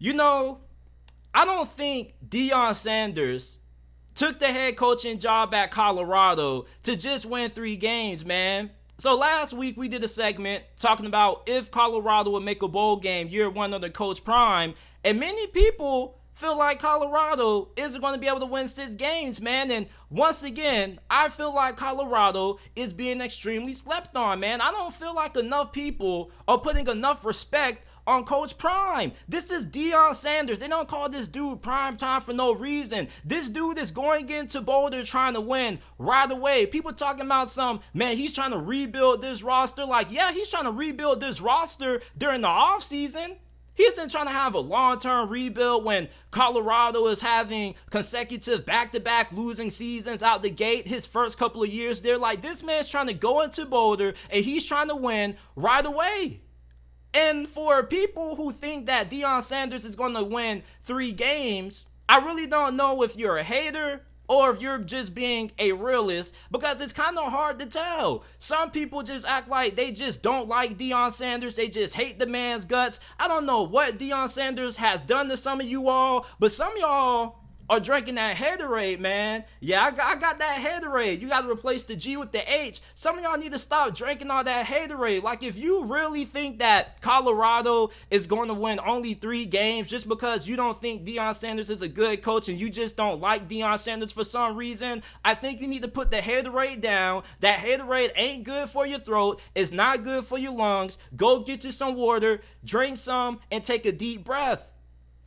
You know, I don't think Deion Sanders took the head coaching job at Colorado to just win 3 games, man. So last week we did a segment talking about if Colorado would make a bowl game year one under Coach Prime, and many people feel like Colorado isn't going to be able to win 6 games, man. And once again, I feel like Colorado is being extremely slept on, man. I don't feel like enough people are putting enough respect on Coach Prime. This is Deion Sanders. They don't call this dude Prime Time for no reason. This dude is going into Boulder trying to win right away. People talking about man, he's trying to rebuild this roster. Like, yeah, he's trying to rebuild this roster during the offseason. He isn't trying to have a long-term rebuild when Colorado is having consecutive back-to-back losing seasons out the gate his first couple of years there. Like, this man's trying to go into Boulder and he's trying to win right away. And for people who think that Deion Sanders is going to win 3 games, I really don't know if you're a hater or if you're just being a realist, because it's kind of hard to tell. Some people just act like they just don't like Deion Sanders. They just hate the man's guts. I don't know what Deion Sanders has done to some of you all, but some of y'all are drinking that haterade, man. Yeah, I got that haterade. You got to replace the G with the H. Some of y'all need to stop drinking all that haterade. Like, if you really think that Colorado is going to win only 3 games just because you don't think Deion Sanders is a good coach and you just don't like Deion Sanders for some reason, I think you need to put the haterade down. That haterade ain't good for your throat. It's not good for your lungs. Go get you some water, drink some, and take a deep breath.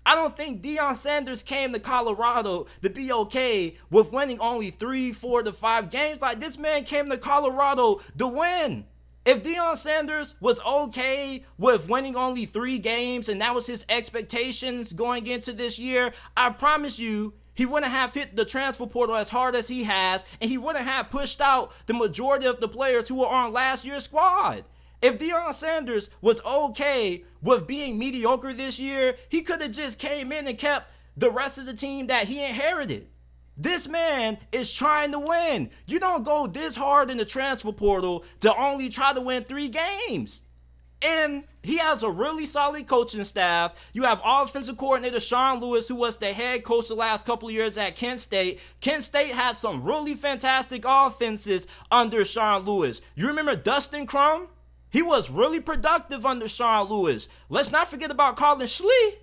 I don't think Deion Sanders came to Colorado to be okay with winning only 3, 4 to 5 games. Like, this man came to Colorado to win. If Deion Sanders was okay with winning only 3 games and that was his expectations going into this year, I promise you, he wouldn't have hit the transfer portal as hard as he has, and he wouldn't have pushed out the majority of the players who were on last year's squad. If Deion Sanders was okay with being mediocre this year, he could have just came in and kept the rest of the team that he inherited. This man is trying to win. You don't go this hard in the transfer portal to only try to win 3 games. And he has a really solid coaching staff. You have offensive coordinator Sean Lewis, who was the head coach the last couple of years at Kent State. Kent State had some really fantastic offenses under Sean Lewis. You remember Dustin Crum? He was really productive under Sean Lewis. Let's not forget about Colin Schlee,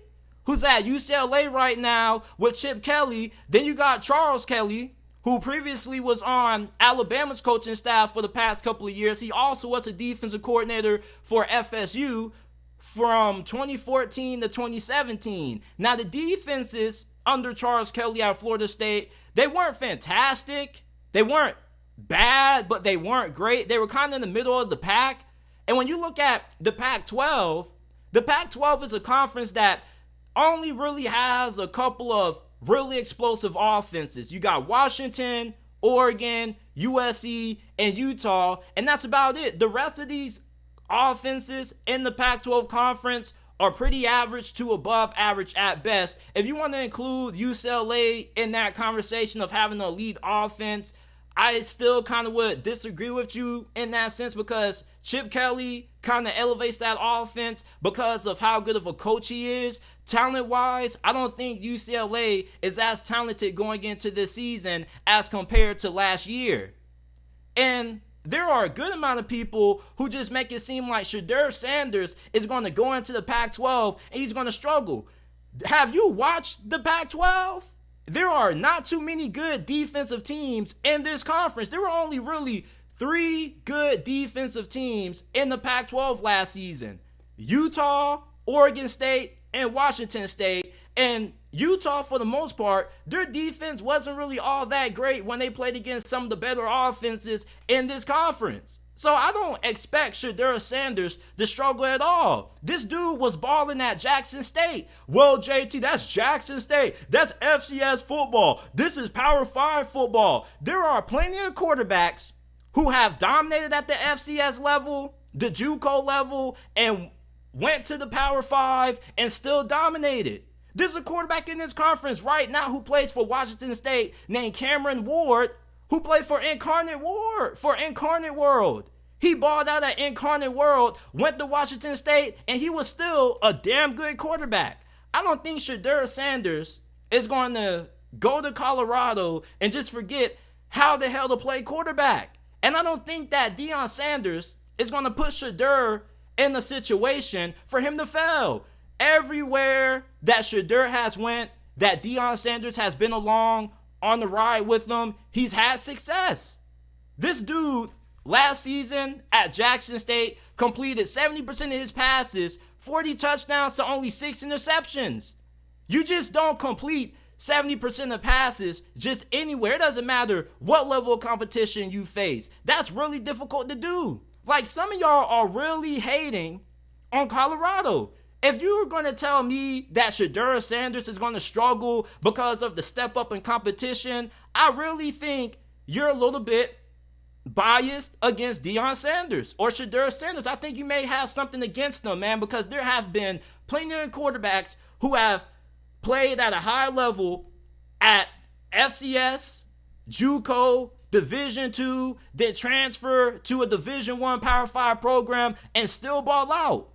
who's at UCLA right now with Chip Kelly. Then you got Charles Kelly, who previously was on Alabama's coaching staff for the past couple of years. He also was a defensive coordinator for FSU from 2014 to 2017. Now, the defenses under Charles Kelly at Florida State, they weren't fantastic. They weren't bad, but they weren't great. They were kind of in the middle of the pack. And when you look at the Pac-12, the Pac-12 is a conference that only really has a couple of really explosive offenses. You got Washington, Oregon, USC, and Utah, and that's about it. The rest of these offenses in the Pac-12 conference are pretty average to above average at best. If you want to include UCLA in that conversation of having an elite offense, I still kind of would disagree with you in that sense, because Chip Kelly kind of elevates that offense because of how good of a coach he is. Talent-wise, I don't think UCLA is as talented going into this season as compared to last year. And there are a good amount of people who just make it seem like Shedeur Sanders is going to go into the Pac-12 and he's going to struggle. Have you watched the Pac-12? There are not too many good defensive teams in this conference. There were only really 3 good defensive teams in the Pac-12 last season: Utah, Oregon State, and Washington State. And Utah, for the most part, their defense wasn't really all that great when they played against some of the better offenses in this conference. So I don't expect Shedeur Sanders to struggle at all. This dude was balling at Jackson State. Well, JT, that's Jackson State. That's FCS football. This is Power 5 football. There are plenty of quarterbacks who have dominated at the FCS level, the JUCO level, and went to the Power 5 and still dominated. There's a quarterback in this conference right now who plays for Washington State named Cameron Ward, who played for Incarnate World. He balled out at Incarnate World, went to Washington State, and he was still a damn good quarterback. I don't think Shedeur Sanders is going to go to Colorado and just forget how the hell to play quarterback. And I don't think that Deion Sanders is going to put Shedeur in a situation for him to fail. Everywhere that Shedeur has went, that Deion Sanders has been along on the ride with them, he's had success. This dude, last season at Jackson State, completed 70% of his passes, 40 touchdowns to only 6 interceptions. You just don't complete 70% of passes just anywhere. It doesn't matter what level of competition you face. That's really difficult to do. Like, some of y'all are really hating on Colorado. If you were going to tell me that Shedeur Sanders is going to struggle because of the step up in competition, I really think you're a little bit biased against Deion Sanders or Shedeur Sanders. I think you may have something against them, man, because there have been plenty of quarterbacks who have played at a high level at FCS, JUCO, Division II, then transfer to a Division I Power 5 program and still ball out.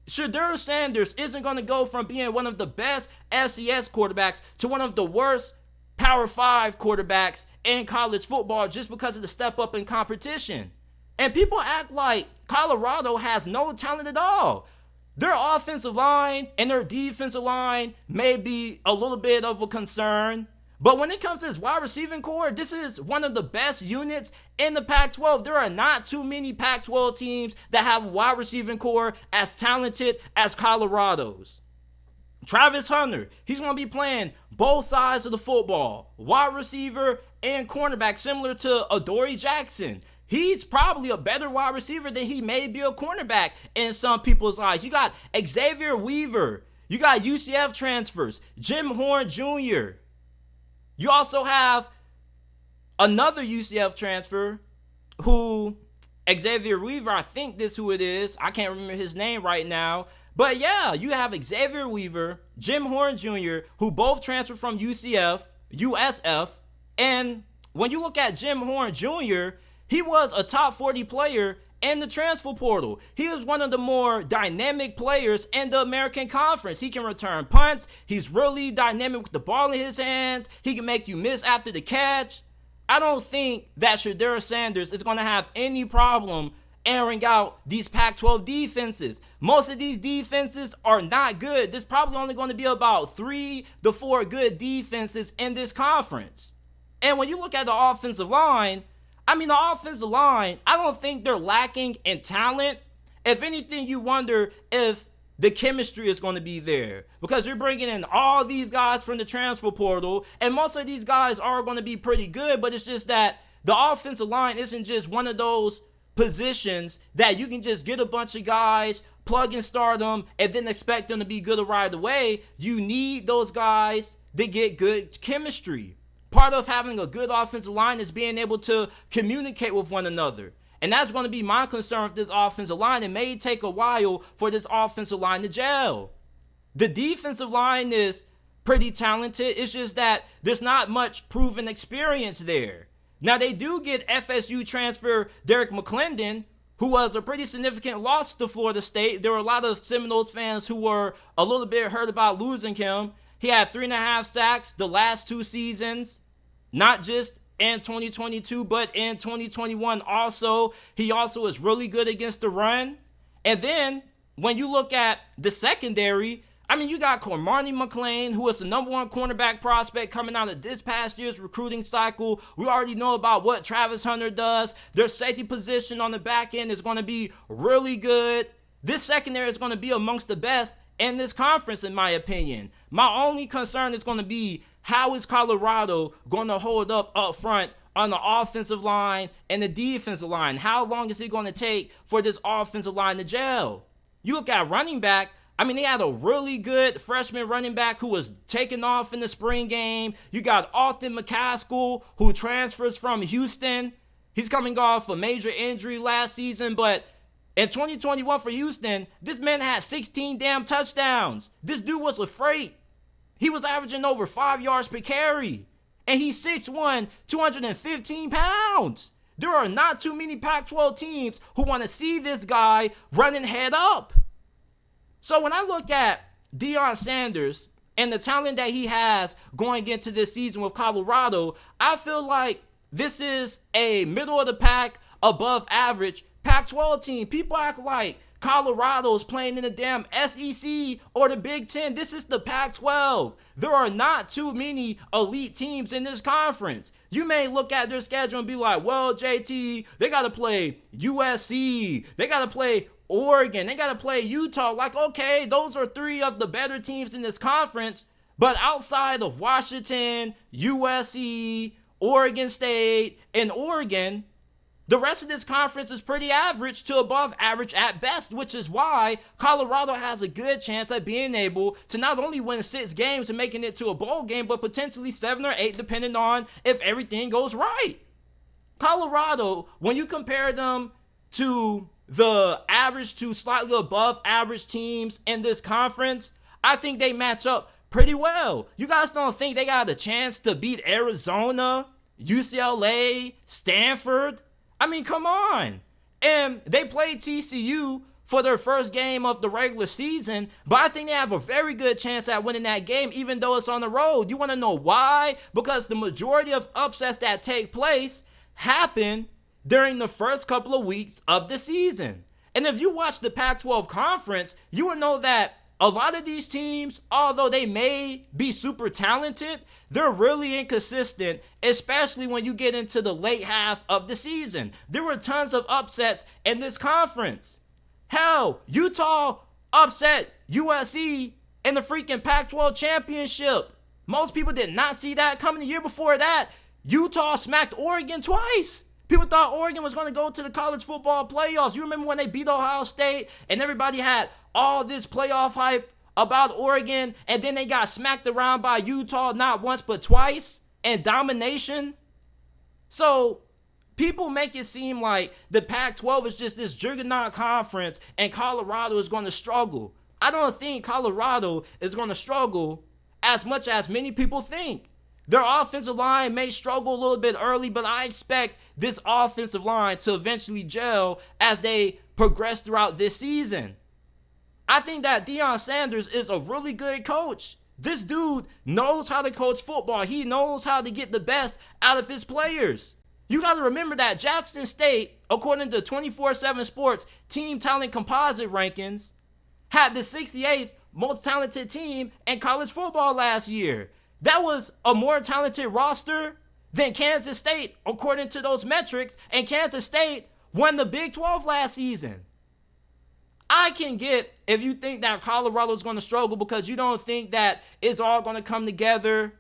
Shedeur Sanders isn't going to go from being one of the best FCS quarterbacks to one of the worst Power 5 quarterbacks in college football just because of the step up in competition. And people act like Colorado has no talent at all. Their offensive line and their defensive line may be a little bit of a concern. But when it comes to his wide receiving core, this is one of the best units in the Pac-12. There are not too many Pac-12 teams that have a wide receiving core as talented as Colorado's. Travis Hunter, he's going to be playing both sides of the football, wide receiver and cornerback, similar to Adoree Jackson. He's probably a better wide receiver than he may be a cornerback in some people's eyes. You got Xavier Weaver. You got UCF transfers, Jim Horn Jr. You also have another UCF transfer who, Xavier Weaver, I think this is who it is. I can't remember his name right now. But yeah, you have Xavier Weaver, Jim Horn Jr., who both transferred from USF. And when you look at Jim Horn Jr., he was a top 40 player in the transfer portal. He is one of the more dynamic players in the American Conference. He can return punts. He's really dynamic with the ball in his hands. He can make you miss after the catch. I don't think that Shedeur Sanders is going to have any problem airing out these Pac-12 defenses. Most of these defenses are not good. There's probably only going to be about 3 to 4 good defenses in this conference. And when you look at the offensive line, I don't think they're lacking in talent. If anything, you wonder if the chemistry is going to be there, because you're bringing in all these guys from the transfer portal, and most of these guys are going to be pretty good, but it's just that the offensive line isn't just one of those positions that you can just get a bunch of guys, plug and start them, and then expect them to be good right away. You need those guys to get good chemistry. Part of having a good offensive line is being able to communicate with one another. And that's going to be my concern with this offensive line. It may take a while for this offensive line to gel. The defensive line is pretty talented. It's just that there's not much proven experience there. Now, they do get FSU transfer Derek McClendon, who was a pretty significant loss to Florida State. There were a lot of Seminoles fans who were a little bit hurt about losing him. He had 3.5 sacks the last 2 seasons, not just in 2022, but in 2021 also. He also is really good against the run. And then when you look at the secondary, you got Cormarnie McClain, who is the number 1 cornerback prospect coming out of this past year's recruiting cycle. We already know about what Travis Hunter does. Their safety position on the back end is going to be really good. This secondary is going to be amongst the best in this conference, in my opinion. My only concern is going to be, how is Colorado going to hold up front on the offensive line and the defensive line? How long is it going to take for this offensive line to gel? You look at running back, they had a really good freshman running back who was taken off in the spring game. You got Alton McCaskill, who transfers from Houston. He's coming off a major injury last season, but in 2021 for Houston, this man had 16 damn touchdowns. This dude was a freight. He was averaging over 5 yards per carry. And he's 6'1", 215 pounds. There are not too many Pac-12 teams who want to see this guy running head up. So when I look at Deion Sanders and the talent that he has going into this season with Colorado, I feel like this is a middle of the pack, above average Pac-12 team. People act like Colorado's playing in the damn SEC or the Big Ten. This is the Pac-12. There are not too many elite teams in this conference. You may look at their schedule and be like, well, JT, they got to play USC. They got to play Oregon. They got to play Utah. Like, okay, those are three of the better teams in this conference. But outside of Washington, USC, Oregon State, and Oregon, the rest of this conference is pretty average to above average at best, which is why Colorado has a good chance at being able to not only win 6 games and making it to a bowl game, but potentially 7 or 8, depending on if everything goes right. Colorado, when you compare them to the average to slightly above average teams in this conference, I think they match up pretty well. You guys don't think they got a chance to beat Arizona, UCLA, Stanford? I mean, come on. And they played TCU for their first game of the regular season, but I think they have a very good chance at winning that game, even though it's on the road. You want to know why? Because the majority of upsets that take place happen during the first couple of weeks of the season. And if you watch the Pac-12 conference, you will know that a lot of these teams, although they may be super talented, they're really inconsistent, especially when you get into the late half of the season. There were tons of upsets in this conference. Hell, Utah upset USC in the freaking Pac-12 championship. Most people did not see that coming. The year before that, Utah smacked Oregon twice. People thought Oregon was going to go to the college football playoffs. You remember when they beat Ohio State and everybody had all this playoff hype about Oregon, and then they got smacked around by Utah not once but twice in domination? So people make it seem like the Pac-12 is just this juggernaut conference and Colorado is going to struggle. I don't think Colorado is going to struggle as much as many people think. Their offensive line may struggle a little bit early, but I expect this offensive line to eventually gel as they progress throughout this season. I think that Deion Sanders is a really good coach. This dude knows how to coach football. He knows how to get the best out of his players. You got to remember that Jackson State, according to 24/7 Sports Team Talent Composite Rankings, had the 68th most talented team in college football last year. That was a more talented roster than Kansas State, according to those metrics, and Kansas State won the Big 12 last season. I can get if you think that Colorado's going to struggle because you don't think that it's all going to come together.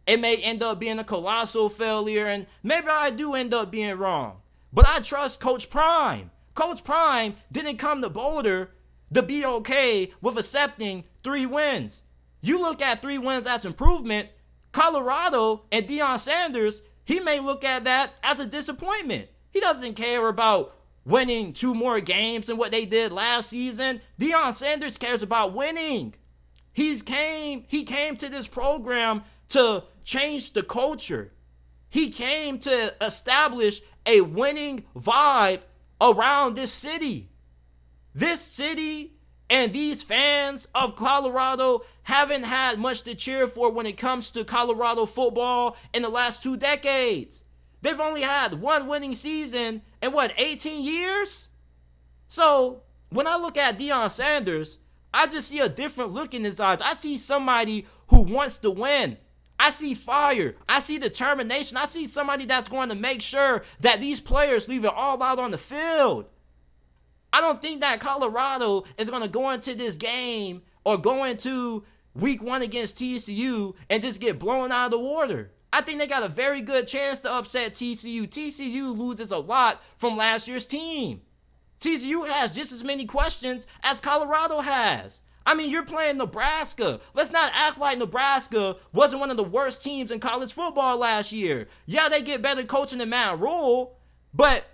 It may end up being a colossal failure, and maybe I do end up being wrong. But I trust Coach Prime. Coach Prime didn't come to Boulder to be okay with accepting 3 wins. You look at 3 wins as improvement. Colorado and Deion Sanders, he may look at that as a disappointment. He doesn't care about winning 2 more games than what they did last season. Deion Sanders cares about winning. He came to this program to change the culture. He came to establish a winning vibe around this city. This city and these fans of Colorado haven't had much to cheer for when it comes to Colorado football in the last 2 decades. They've only had 1 winning season in 18 years? So when I look at Deion Sanders, I just see a different look in his eyes. I see somebody who wants to win. I see fire. I see determination. I see somebody that's going to make sure that these players leave it all out on the field. I don't think that Colorado is going to go into this game or go into week 1 against TCU and just get blown out of the water. I think they got a very good chance to upset TCU. TCU loses a lot from last year's team. TCU has just as many questions as Colorado has. I mean, you're playing Nebraska. Let's not act like Nebraska wasn't one of the worst teams in college football last year. Yeah, they get better coaching than Matt Rule, but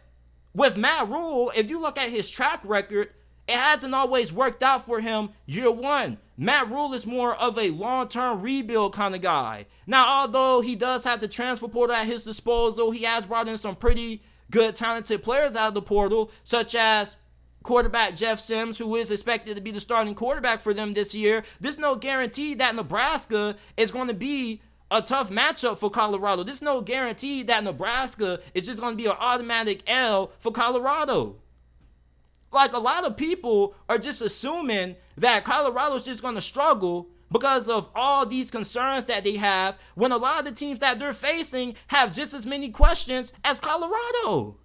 with Matt Rule, if you look at his track record, it hasn't always worked out for him year 1. Matt Rule is more of a long-term rebuild kind of guy. Now, although he does have the transfer portal at his disposal, he has brought in some pretty good, talented players out of the portal, such as quarterback Jeff Sims, who is expected to be the starting quarterback for them this year, there's no guarantee that Nebraska is going to be a tough matchup for Colorado. There's no guarantee that Nebraska is just going to be an automatic L for Colorado. Like, a lot of people are just assuming that Colorado's just going to struggle because of all these concerns that they have, when a lot of the teams that they're facing have just as many questions as Colorado.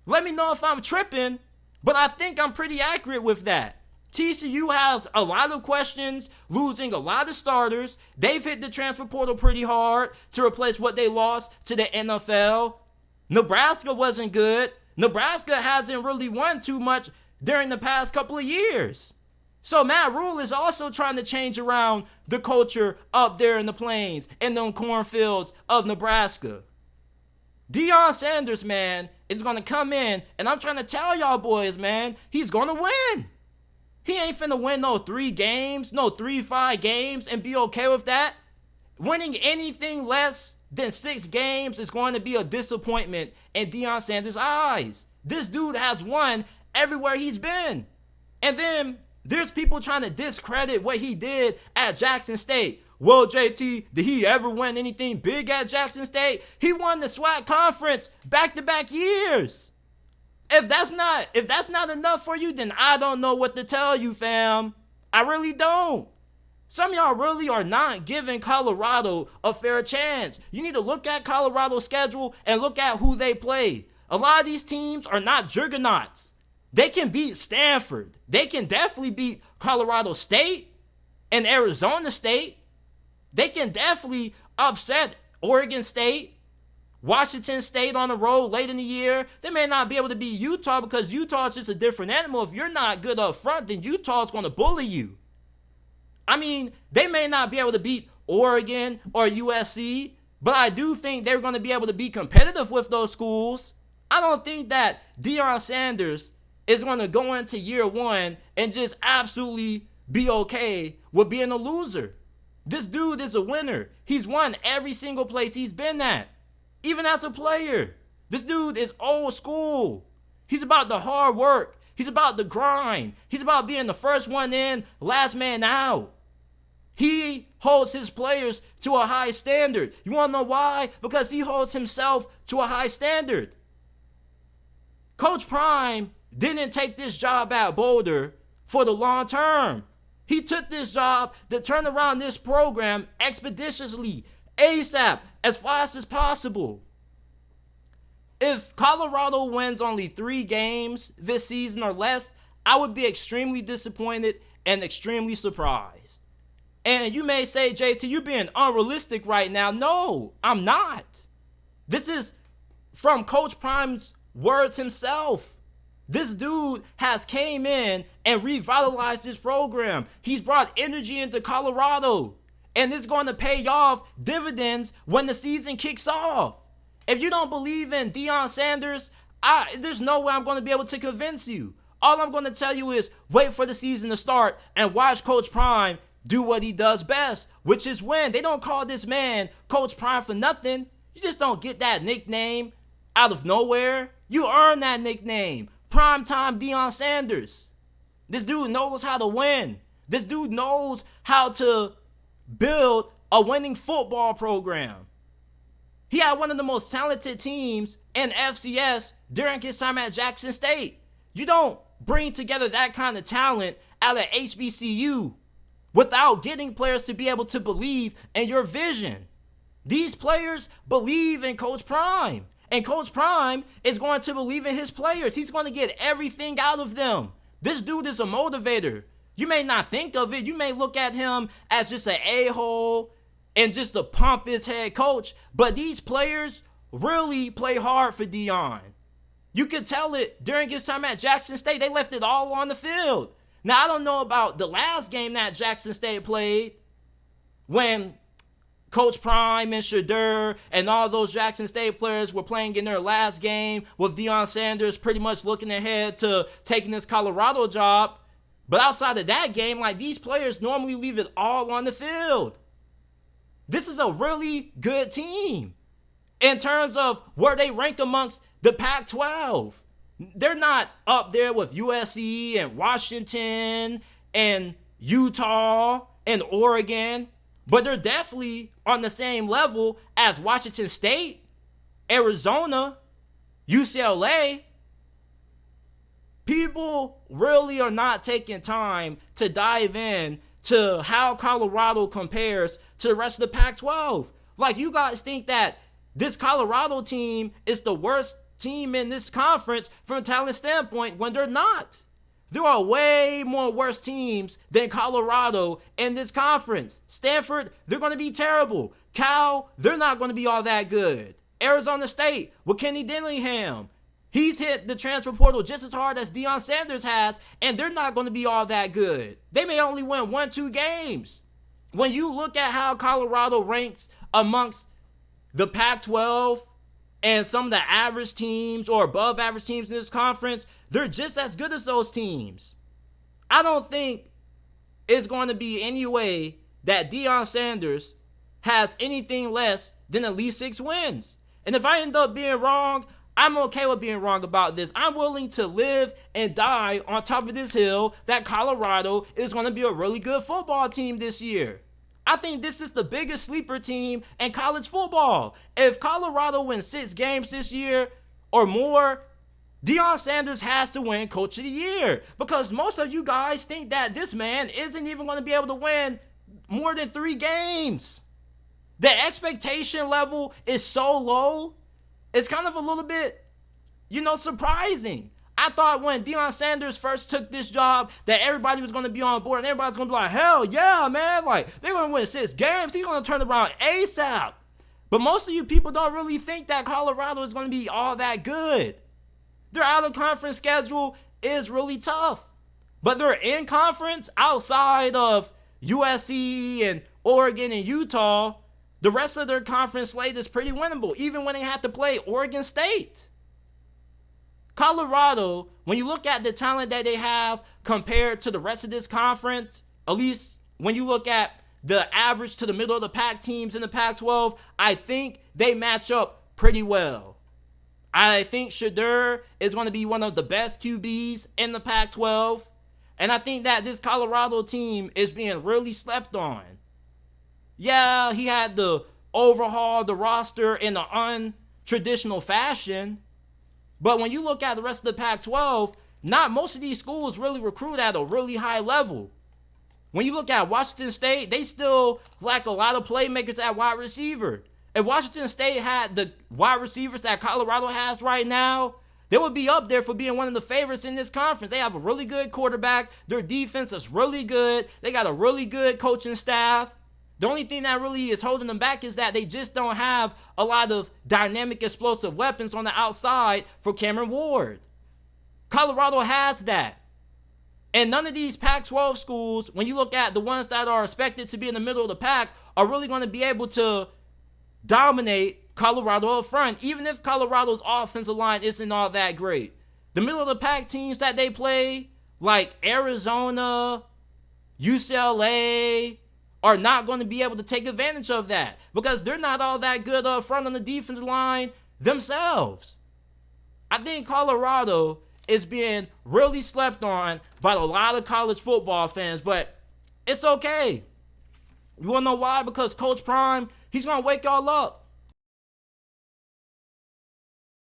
Let me know if I'm tripping, but I think I'm pretty accurate with that. TCU has a lot of questions, losing a lot of starters. They've hit the transfer portal pretty hard to replace what they lost to the NFL. Nebraska wasn't good. Nebraska hasn't really won too much during the past couple of years. So Matt Rule is also trying to change around the culture up there in the plains and them cornfields of Nebraska. Deion Sanders, man, is going to come in, and I'm trying to tell y'all boys, man, he's going to win. He ain't finna win no 3 games, no 3-5 games, and be okay with that. Winning anything less than 6 games is going to be a disappointment in Deion Sanders' eyes. This dude has won everywhere he's been. And then there's people trying to discredit what he did at Jackson State. Well, JT, did he ever win anything big at Jackson State? He won the SWAC conference back-to-back years. If that's not enough for you, then I don't know what to tell you, fam. I really don't. Some of y'all really are not giving Colorado a fair chance. You need to look at Colorado's schedule and look at who they play. A lot of these teams are not juggernauts. They can beat Stanford. They can definitely beat Colorado State and Arizona State. They can definitely upset Oregon State, Washington State on the road late in the year. They may not be able to beat Utah because Utah is just a different animal. If you're not good up front, then Utah's going to bully you. I mean, they may not be able to beat Oregon or USC, but I do think they're going to be able to be competitive with those schools. I don't think that Deion Sanders is going to go into year one and just absolutely be okay with being a loser. This dude is a winner. He's won every single place he's been at. Even as a player, this dude is old school. He's about the hard work. He's about the grind. He's about being the first one in, last man out. He holds his players to a high standard. You want to know why? Because he holds himself to a high standard. Coach Prime didn't take this job at Boulder for the long term. He took this job to turn around this program expeditiously, ASAP, as fast as possible. If Colorado wins only 3 games this season or less, I would be extremely disappointed and extremely surprised. And you may say, JT, you're being unrealistic right now. No, I'm not. This is from Coach Prime's words himself. This dude has came in and revitalized this program. He's brought energy into Colorado. And it's going to pay off dividends when the season kicks off. If you don't believe in Deion Sanders, there's no way I'm going to be able to convince you. All I'm going to tell you is wait for the season to start and watch Coach Prime do what he does best, which is win. They don't call this man Coach Prime for nothing. You just don't get that nickname out of nowhere. You earn that nickname. Primetime Deion Sanders. This dude knows how to win. This dude knows how to build a winning football program. He had one of the most talented teams in FCS during his time at Jackson State. You don't bring together that kind of talent out of HBCU without getting players to be able to believe in your vision. These players believe in Coach Prime, and Coach Prime is going to believe in his players. He's going to get everything out of them. This dude is a motivator. You may not think of it. You may look at him as just an a-hole and just a pompous head coach. But these players really play hard for Deion. You could tell it during his time at Jackson State. They left it all on the field. Now, I don't know about the last game that Jackson State played when Coach Prime and Shadur and all those Jackson State players were playing in their last game with Deion Sanders pretty much looking ahead to taking this Colorado job. But outside of that game, like, these players normally leave it all on the field. This is a really good team in terms of where they rank amongst the Pac-12. They're not up there with USC and Washington and Utah and Oregon, but they're definitely on the same level as Washington State, Arizona, UCLA. People really are not taking time to dive in to how Colorado compares to the rest of the Pac-12. Like, you guys think that this Colorado team is the worst team in this conference from a talent standpoint when they're not. There are way more worse teams than Colorado in this conference. Stanford, they're going to be terrible. Cal, they're not going to be all that good. Arizona State with Kenny Dillingham, he's hit the transfer portal just as hard as Deion Sanders has, and they're not going to be all that good. They may only win 1-2 games. When you look at how Colorado ranks amongst the Pac-12 and some of the average teams or above average teams in this conference, they're just as good as those teams. I don't think it's going to be any way that Deion Sanders has anything less than at least 6 wins. And if I end up being wrong, I'm okay with being wrong about this. I'm willing to live and die on top of this hill that Colorado is going to be a really good football team this year. I think this is the biggest sleeper team in college football. If Colorado wins 6 games this year or more, Deion Sanders has to win Coach of the Year, because most of you guys think that this man isn't even going to be able to win more than 3 games. The expectation level is so low, it's kind of a little bit, surprising. I thought when Deion Sanders first took this job that everybody was going to be on board and everybody's going to be like, hell yeah, man. Like, they're going to win 6 games. He's going to turn around ASAP. But most of you people don't really think that Colorado is going to be all that good. Their out-of-conference schedule is really tough. But their in-conference, outside of USC and Oregon and Utah, the rest of their conference slate is pretty winnable, even when they have to play Oregon State. Colorado, when you look at the talent that they have compared to the rest of this conference, at least when you look at the average to the middle of the pack teams in the Pac-12, I think they match up pretty well. I think Shedeur is going to be one of the best QBs in the Pac-12, and I think that this Colorado team is being really slept on. Yeah, he had to overhaul the roster in an untraditional fashion, but when you look at the rest of the Pac-12, not most of these schools really recruit at a really high level. When you look at Washington State, they still lack a lot of playmakers at wide receiver. If Washington State had the wide receivers that Colorado has right now, they would be up there for being one of the favorites in this conference. They have a really good quarterback. Their defense is really good. They got a really good coaching staff. The only thing that really is holding them back is that they just don't have a lot of dynamic, explosive weapons on the outside for Cameron Ward. Colorado has that. And none of these Pac-12 schools, when you look at the ones that are expected to be in the middle of the pack, are really going to be able to dominate Colorado up front, even if Colorado's offensive line isn't all that great. The middle of the pack teams that they play, like Arizona, UCLA, are not going to be able to take advantage of that because they're not all that good up front on the defensive line themselves. I think Colorado is being really slept on by a lot of college football fans, but it's okay. You want to know why? Because Coach Prime, he's going to wake y'all up.